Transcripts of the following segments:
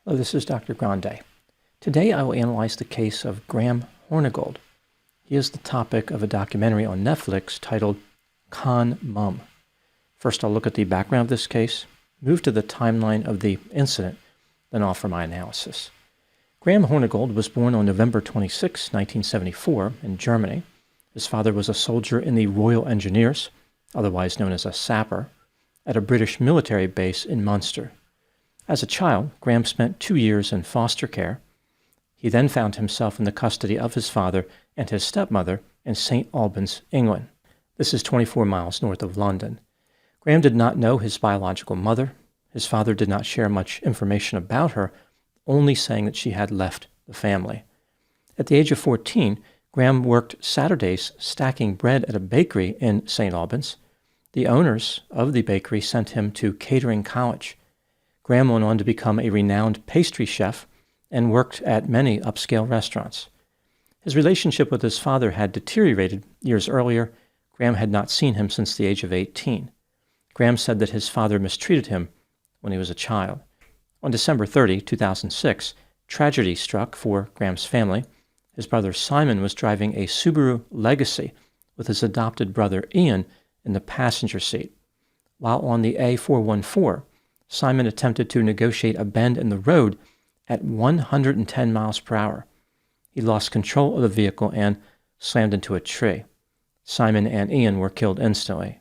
Hello, this is Dr. Grande. Today I will analyze the case of Graham Hornigold. He is the topic of a documentary on Netflix titled Con Mum. First I'll look at the background of this case, move to the timeline of the incident, then offer my analysis. Graham Hornigold was born on November 26, 1974 in Germany. His father was a soldier in the Royal Engineers, otherwise known as a sapper, at a British military base in Munster. As a child, Graham spent 2 years in foster care. He then found himself in the custody of his father and his stepmother in St. Albans, England. This is 24 miles north of London. Graham did not know his biological mother. His father did not share much information about her, only saying that she had left the family. At the age of 14, Graham worked Saturdays stacking bread at a bakery in St. Albans. The owners of the bakery sent him to catering college. Graham went on to become a renowned pastry chef and worked at many upscale restaurants. His relationship with his father had deteriorated years earlier. Graham had not seen him since the age of 18. Graham said that his father mistreated him when he was a child. On December 30, 2006, tragedy struck for Graham's family. His brother Simon was driving a Subaru Legacy with his adopted brother Ian in the passenger seat. While on the A414, Simon attempted to negotiate a bend in the road at 110 miles per hour. He lost control of the vehicle and slammed into a tree. Simon and Ian were killed instantly.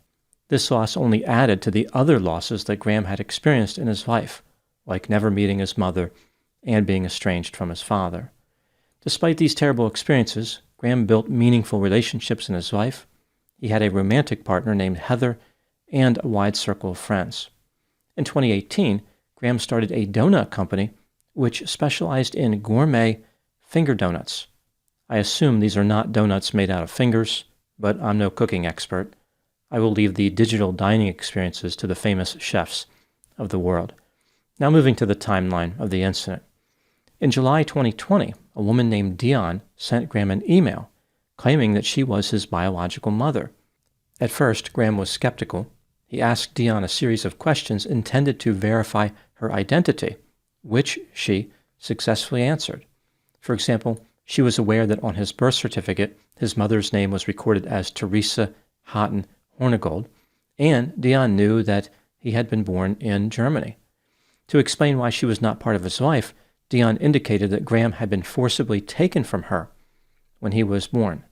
This loss only added to the other losses that Graham had experienced in his life, like never meeting his mother and being estranged from his father. Despite these terrible experiences, Graham built meaningful relationships in his life. He had a romantic partner named Heather and a wide circle of friends. In 2018, Graham started a donut company which specialized in gourmet finger donuts. I assume these are not donuts made out of fingers, but I'm no cooking expert. I will leave the digital dining experiences to the famous chefs of the world. Now moving to the timeline of the incident. In July 2020, a woman named Dion sent Graham an email claiming that she was his biological mother. At first, Graham was skeptical. He asked Dion a series of questions intended to verify her identity, which she successfully answered. For example, she was aware that on his birth certificate, his mother's name was recorded as Teresa Houghton Hornigold, and Dion knew that he had been born in Germany. To explain why she was not part of his life, Dion indicated that Graham had been forcibly taken from her when he was born.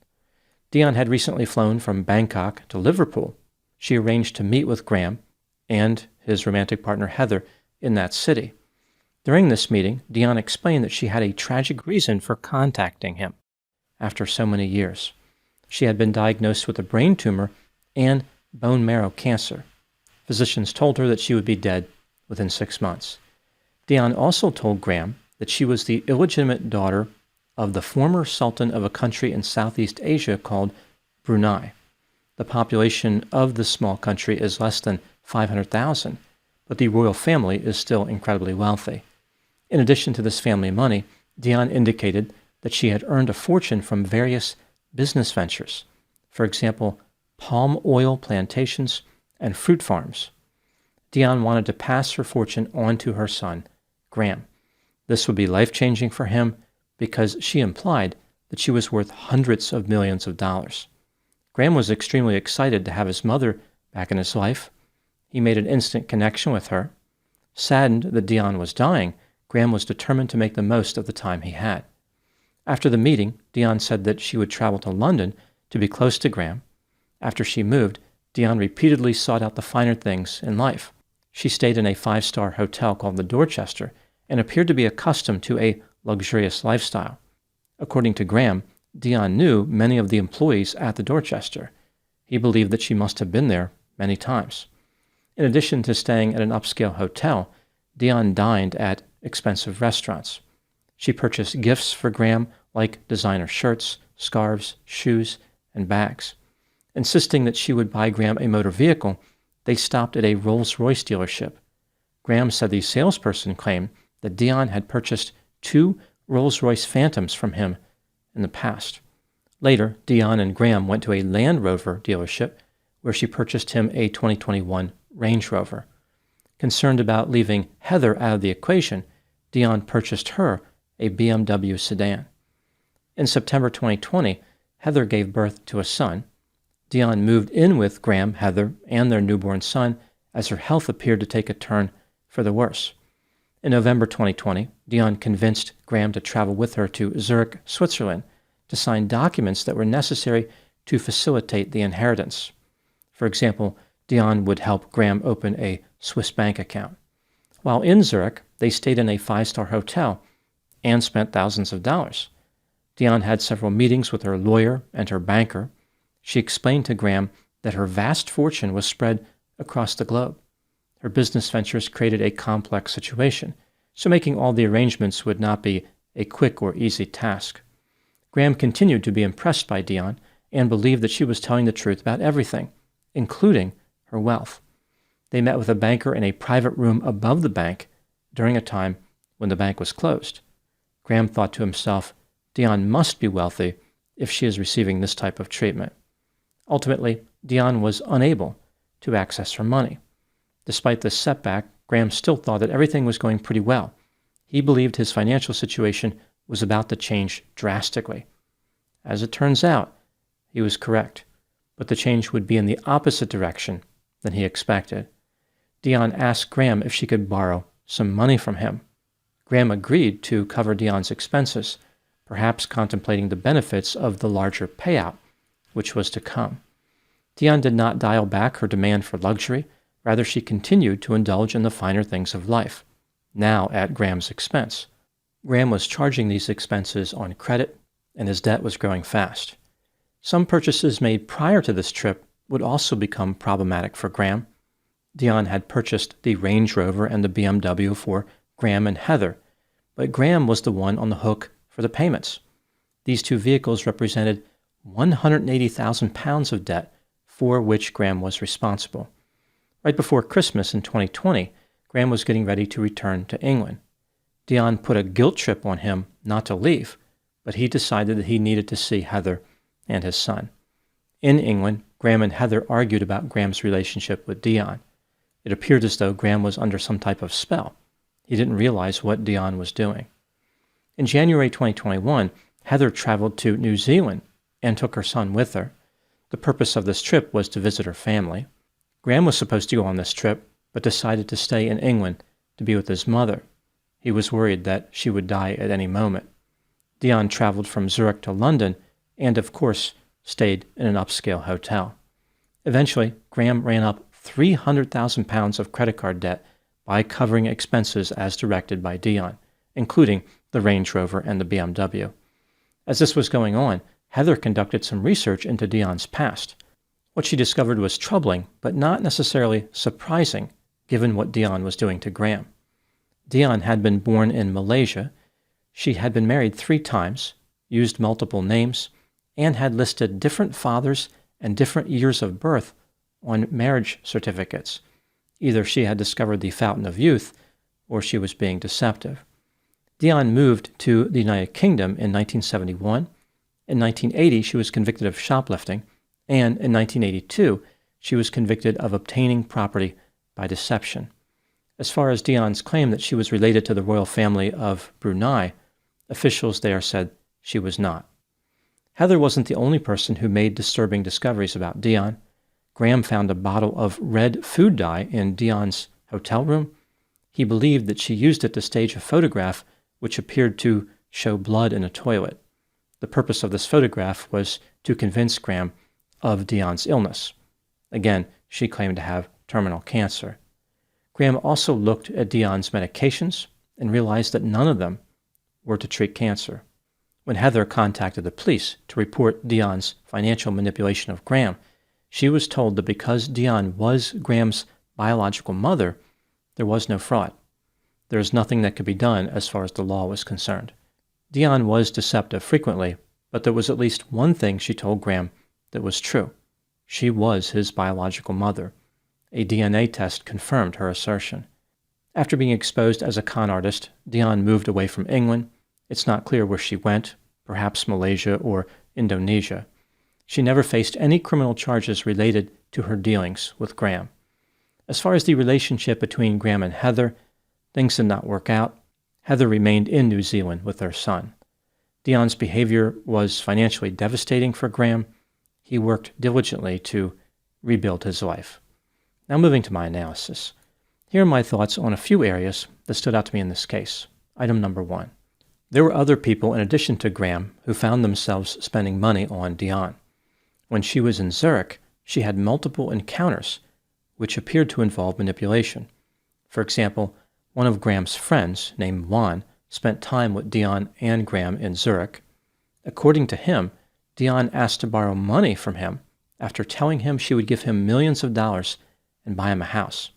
Dion had recently flown from Bangkok to Liverpool. She arranged to meet with Graham and his romantic partner Heather in that city. During this meeting, Dion explained that she had a tragic reason for contacting him after so many years. She had been diagnosed with a brain tumor and bone marrow cancer. Physicians told her that she would be dead within 6 months. Dion also told Graham that she was the illegitimate daughter of the former sultan of a country in Southeast Asia called Brunei. The population of this small country is less than 500,000, but the royal family is still incredibly wealthy. In addition to this family money, Dion indicated that she had earned a fortune from various business ventures, for example, palm oil plantations and fruit farms. Dion wanted to pass her fortune on to her son, Graham. This would be life-changing for him because she implied that she was worth hundreds of millions of dollars. Graham was extremely excited to have his mother back in his life. He made an instant connection with her. Saddened that Dion was dying, Graham was determined to make the most of the time he had. After the meeting, Dion said that she would travel to London to be close to Graham. After she moved, Dion repeatedly sought out the finer things in life. She stayed in a 5-star hotel called the Dorchester and appeared to be accustomed to a luxurious lifestyle. According to Graham, Dion knew many of the employees at the Dorchester. He believed that she must have been there many times. In addition to staying at an upscale hotel, Dion dined at expensive restaurants. She purchased gifts for Graham like designer shirts, scarves, shoes, and bags. Insisting that she would buy Graham a motor vehicle, they stopped at a Rolls-Royce dealership. Graham said the salesperson claimed that Dion had purchased 2 Rolls-Royce Phantoms from him in the past. Later, Dion and Graham went to a Land Rover dealership where she purchased him a 2021 Range Rover. Concerned about leaving Heather out of the equation, Dion purchased her a BMW sedan. In September 2020, Heather gave birth to a son. Dion moved in with Graham, Heather, and their newborn son as her health appeared to take a turn for the worse. In November 2020, Dion convinced Graham to travel with her to Zurich, Switzerland, to sign documents that were necessary to facilitate the inheritance. For example, Dion would help Graham open a Swiss bank account. While in Zurich, they stayed in a five-star hotel and spent thousands of dollars. Dion had several meetings with her lawyer and her banker. She explained to Graham that her vast fortune was spread across the globe. Her business ventures created a complex situation, so making all the arrangements would not be a quick or easy task. Graham continued to be impressed by Dion and believed that she was telling the truth about everything, including her wealth. They met with a banker in a private room above the bank during a time when the bank was closed. Graham thought to himself, Dion must be wealthy if she is receiving this type of treatment. Ultimately, Dion was unable to access her money. Despite this setback, Graham still thought that everything was going pretty well. He believed his financial situation was about to change drastically. As it turns out, he was correct, but the change would be in the opposite direction than he expected. Dion asked Graham if she could borrow some money from him. Graham agreed to cover Dion's expenses, perhaps contemplating the benefits of the larger payout, which was to come. Dion did not dial back her demand for luxury. Rather, she continued to indulge in the finer things of life, now at Graham's expense. Graham was charging these expenses on credit, and his debt was growing fast. Some purchases made prior to this trip would also become problematic for Graham. Dion had purchased the Range Rover and the BMW for Graham and Heather, but Graham was the one on the hook for the payments. These two vehicles represented 180,000 pounds of debt for which Graham was responsible. Right before Christmas in 2020, Graham was getting ready to return to England. Dion put a guilt trip on him not to leave, but he decided that he needed to see Heather and his son. In England, Graham and Heather argued about Graham's relationship with Dion. It appeared as though Graham was under some type of spell. He didn't realize what Dion was doing. In January 2021, Heather traveled to New Zealand and took her son with her. The purpose of this trip was to visit her family. Graham was supposed to go on this trip, but decided to stay in England to be with his mother. He was worried that she would die at any moment. Dion traveled from Zurich to London and, of course, stayed in an upscale hotel. Eventually, Graham ran up 300,000 pounds of credit card debt by covering expenses as directed by Dion, including the Range Rover and the BMW. As this was going on, Heather conducted some research into Dion's past. What she discovered was troubling, but not necessarily surprising, given what Dion was doing to Graham. Dion had been born in Malaysia. She had been married 3 times, used multiple names, and had listed different fathers and different years of birth on marriage certificates. Either she had discovered the fountain of youth, or she was being deceptive. Dion moved to the United Kingdom in 1971. In 1980, she was convicted of shoplifting, and in 1982, she was convicted of obtaining property by deception. As far as Dion's claim that she was related to the royal family of Brunei, officials there said she was not. Heather wasn't the only person who made disturbing discoveries about Dion. Graham found a bottle of red food dye in Dion's hotel room. He believed that she used it to stage a photograph which appeared to show blood in a toilet. The purpose of this photograph was to convince Graham of Dion's illness. Again, she claimed to have terminal cancer. Graham also looked at Dion's medications and realized that none of them were to treat cancer. When Heather contacted the police to report Dion's financial manipulation of Graham, she was told that because Dion was Graham's biological mother, there was no fraud. There was nothing that could be done as far as the law was concerned. Dion was deceptive frequently, but there was at least one thing she told Graham that was true. She was his biological mother. A DNA test confirmed her assertion. After being exposed as a con artist, Dion moved away from England. It's not clear where she went, perhaps Malaysia or Indonesia. She never faced any criminal charges related to her dealings with Graham. As far as the relationship between Graham and Heather, things did not work out. Heather remained in New Zealand with their son. Dion's behavior was financially devastating for Graham. He worked diligently to rebuild his life. Now moving to my analysis. Here are my thoughts on a few areas that stood out to me in this case. Item number 1. There were other people in addition to Graham who found themselves spending money on Dion. When she was in Zurich, she had multiple encounters which appeared to involve manipulation. For example, one of Graham's friends, named Juan, spent time with Dion and Graham in Zurich. According to him, Dion asked to borrow money from him after telling him she would give him millions of dollars and buy him a house.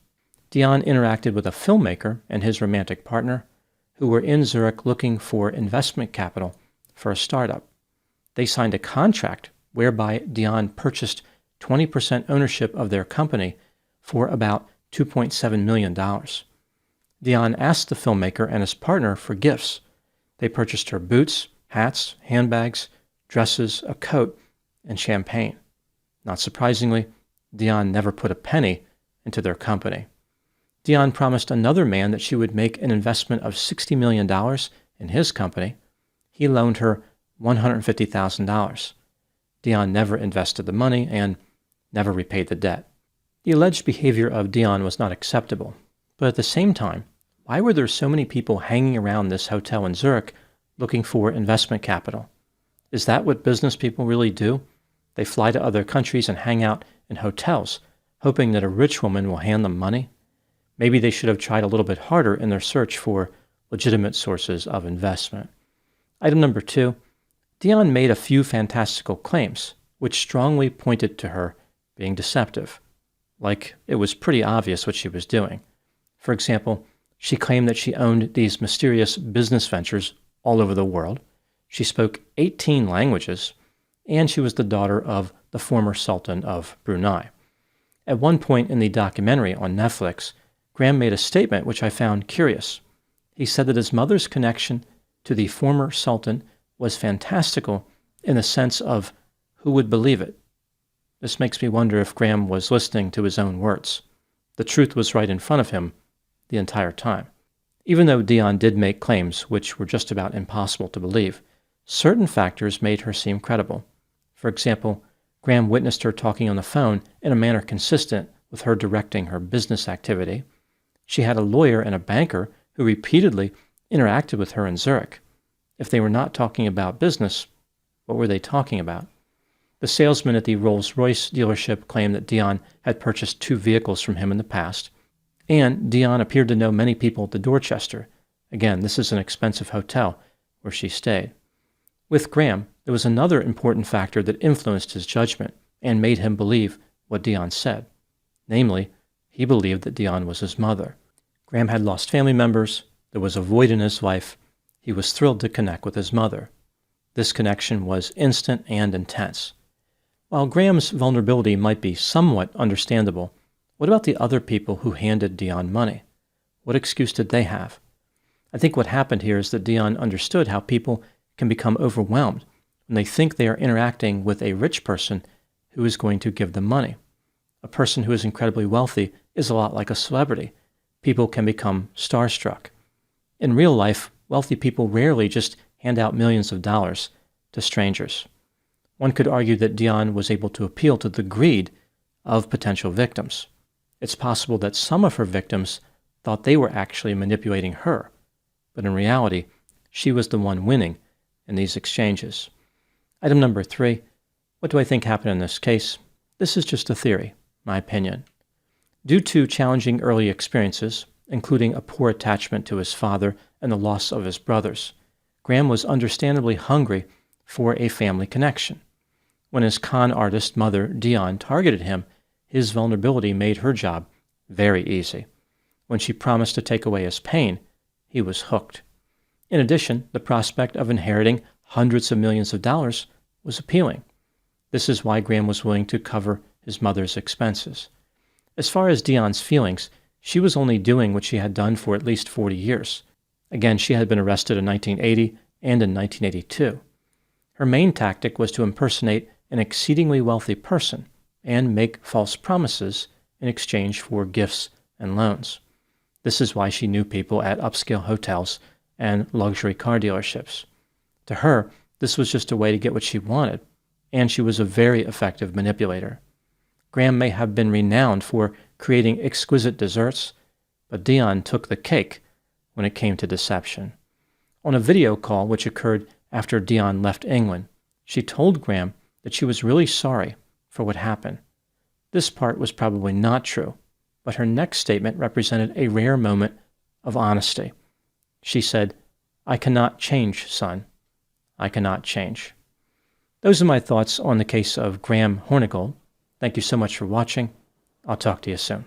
Dion interacted with a filmmaker and his romantic partner who were in Zurich looking for investment capital for a startup. They signed a contract whereby Dion purchased 20% ownership of their company for about $2.7 million. Dion asked the filmmaker and his partner for gifts. They purchased her boots, hats, handbags, dresses, a coat, and champagne. Not surprisingly, Dion never put a penny into their company. Dion promised another man that she would make an investment of $60 million in his company. He loaned her $150,000. Dion never invested the money and never repaid the debt. The alleged behavior of Dion was not acceptable, but at the same time, why were there so many people hanging around this hotel in Zurich looking for investment capital? Is that what business people really do? They fly to other countries and hang out in hotels, hoping that a rich woman will hand them money? Maybe they should have tried a little bit harder in their search for legitimate sources of investment. Item number 2, Dion made a few fantastical claims, which strongly pointed to her being deceptive. Like it was pretty obvious what she was doing. For example, she claimed that she owned these mysterious business ventures all over the world. She spoke 18 languages, and she was the daughter of the former Sultan of Brunei. At one point in the documentary on Netflix, Graham made a statement which I found curious. He said that his mother's connection to the former Sultan was fantastical in the sense of who would believe it. This makes me wonder if Graham was listening to his own words. The truth was right in front of him the entire time. Even though Dion did make claims which were just about impossible to believe, certain factors made her seem credible. For example, Graham witnessed her talking on the phone in a manner consistent with her directing her business activity. She had a lawyer and a banker who repeatedly interacted with her in Zurich. If they were not talking about business, what were they talking about? The salesman at the Rolls-Royce dealership claimed that Dion had purchased 2 vehicles from him in the past, and Dion appeared to know many people at the Dorchester. Again, this is an expensive hotel where she stayed. With Graham, there was another important factor that influenced his judgment and made him believe what Dion said. Namely, he believed that Dion was his mother. Graham had lost family members, there was a void in his life, he was thrilled to connect with his mother. This connection was instant and intense. While Graham's vulnerability might be somewhat understandable, what about the other people who handed Dion money? What excuse did they have? I think what happened here is that Dion understood how people can become overwhelmed when they think they are interacting with a rich person who is going to give them money. A person who is incredibly wealthy is a lot like a celebrity. People can become starstruck. In real life, wealthy people rarely just hand out millions of dollars to strangers. One could argue that Dion was able to appeal to the greed of potential victims. It's possible that some of her victims thought they were actually manipulating her, but in reality, she was the one winning in these exchanges. Item number 3, what do I think happened in this case? This is just a theory, my opinion. Due to challenging early experiences, including a poor attachment to his father and the loss of his brothers, Graham was understandably hungry for a family connection. When his con artist mother, Dion, targeted him, his vulnerability made her job very easy. When she promised to take away his pain, he was hooked. In addition, the prospect of inheriting hundreds of millions of dollars was appealing. This is why Graham was willing to cover his mother's expenses. As far as Dion's feelings, she was only doing what she had done for at least 40 years. Again, she had been arrested in 1980 and in 1982. Her main tactic was to impersonate an exceedingly wealthy person and make false promises in exchange for gifts and loans. This is why she knew people at upscale hotels and luxury car dealerships. To her, this was just a way to get what she wanted, and she was a very effective manipulator. Graham may have been renowned for creating exquisite desserts, but Dion took the cake when it came to deception. On a video call which occurred after Dion left England, she told Graham that she was really sorry for what happened. This part was probably not true, but her next statement represented a rare moment of honesty. She said, "I cannot change, son. I cannot change." Those are my thoughts on the case of Graham Hornigold. Thank you so much for watching. I'll talk to you soon.